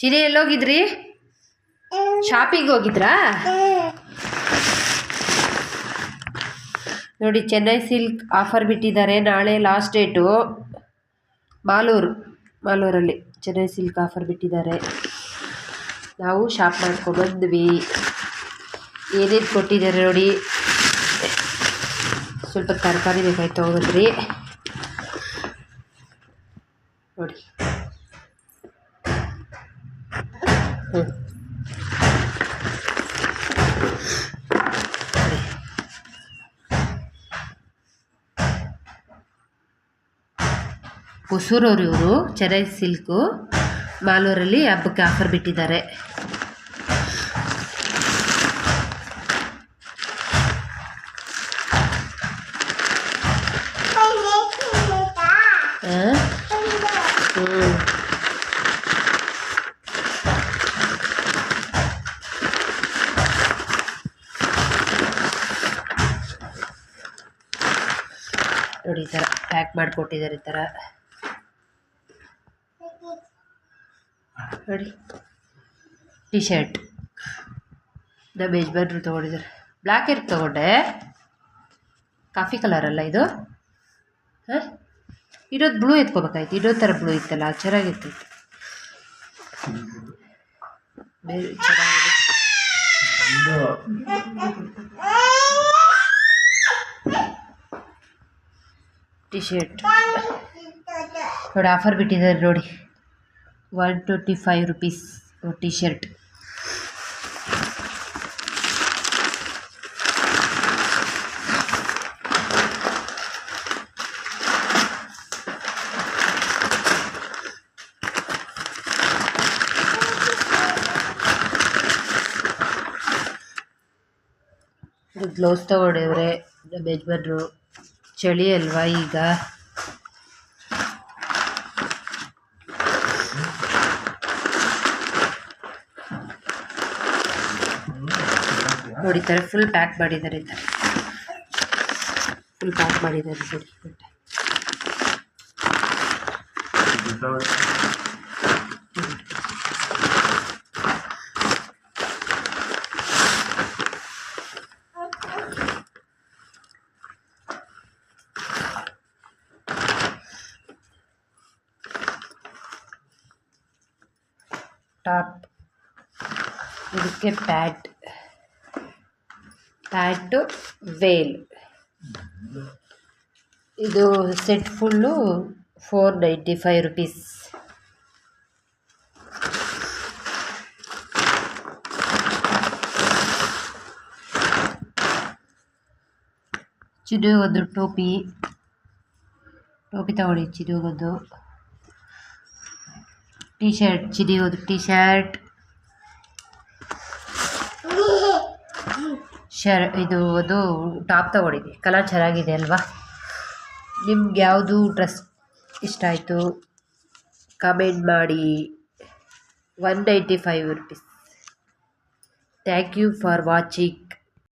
Chini ಎಲ್ಲೋಗಿದ್ರಿ? Shopping ಹೋಗಿದ್ರಾ? ನೋಡಿ, Chennai silk offer ಬಿಟ್ಟಿದ್ದಾರೆ. ನಾಳೆ ಲಾಸ್ಟ್ ಡೇಟು. ಮಾಲೂರಲ್ಲಿ ಚೆನ್ನೈ ಸಿಲ್ಕ್ ಆಫರ್ ಬಿಟ್ಟಿದ್ದಾರೆ. ನಾವು ಶಾಪ್ ಮಾಡ್ಕೊಬಂದ್ವಿ. ಏನೇನು ಕೊಟ್ಟಿದ್ದಾರೆ ನೋಡಿ. ಸ್ವಲ್ಪ ತರಕಾರಿ ಬೇಕಾಯ್ತು, ತೊಗೊಂಡ್ರಿ ನೋಡಿ. ಹೊಸೂರವ್ರು ಇವರು. ಚೆನ್ನೈ ಸಿಲ್ಕು ಮಾಲೂರಲ್ಲಿ ಹಬ್ಬಕ್ಕೆ ಆಫರ್ ಬಿಟ್ಟಿದ್ದಾರೆ. ನೋಡಿ, ಈ ಥರ ಪ್ಯಾಕ್ ಮಾಡಿಕೊಟ್ಟಿದ್ದಾರೆ. ಈ ಥರ ನೋಡಿ, ಟಿ ಶರ್ಟ್ ನಮ್ಮ ಯಜಮಾನ್ರು ತೊಗೊಂಡಿದ್ದಾರೆ. ಬ್ಲ್ಯಾಕ್ ಇರ್ ತೊಗೊಂಡೆ, ಕಾಫಿ ಕಲರ್ ಅಲ್ಲ ಇದು. ಹಾಂ, ಇರೋದು ಬ್ಲೂ ಎತ್ಕೋಬೇಕಾಯ್ತು. ಇನ್ನೊಂದು ಥರ ಬ್ಲೂ ಇತ್ತಲ್ಲ, ಚೆನ್ನಾಗಿರ್ತೈತೆ. ಬೇರೆ ಚೆನ್ನಾಗಿದೆ. ಟಿ ಶರ್ಟ್ ನೋಡಿ, ಆಫರ್ ಬಿಟ್ಟಿದ್ದಾರೆ ನೋಡಿ. 125 rupees ಟಿ ಶರ್ಟ್. ಗ್ಲೌಸ್ ತಗೊಂಡಿವ್ರೆ ನಮ್ಮ ಯಜಮಾನ್ರು. ಚಳಿ ಅಲ್ವಾ ಈಗ. ನೋಡಿ, ಈ ಥರ ಫುಲ್ ಪ್ಯಾಕ್ ಮಾಡಿದ್ದಾರೆ. ಈ ಥರ ಫುಲ್ ಪ್ಯಾಕ್ ಮಾಡಿದ್ದಾರೆ ನೋಡಿ. ಟಾಪ್, ಇದಕ್ಕೆ ಪ್ಯಾಟು ವೇಲ್. ಇದು ಸೆಟ್ ಫುಲ್ಲು 495 rupees. ಚಿನ್ನಗೊಂದು ಟೋಪಿ ತಗೊಳ್ಳಿ. ಚಿನ್ನಗೊಂದು ಟಿ ಶರ್ಟ್, ಚಿನ್ನಗೊಂದು ಟಿ ಶರ್ಟ್. ಇದು ಒಂದು ಟಾಪ್ ತಗೊಂಡಿದ್ದೆ. ಕಲರ್ ಚೆನ್ನಾಗಿದೆ ಅಲ್ವಾ? ನಿಮ್ಗೆ ಯಾವುದು ಡ್ರೆಸ್ ಇಷ್ಟ ಆಯಿತು ಕಮೆಂಟ್ ಮಾಡಿ. 195 rupees. Thank you for watching.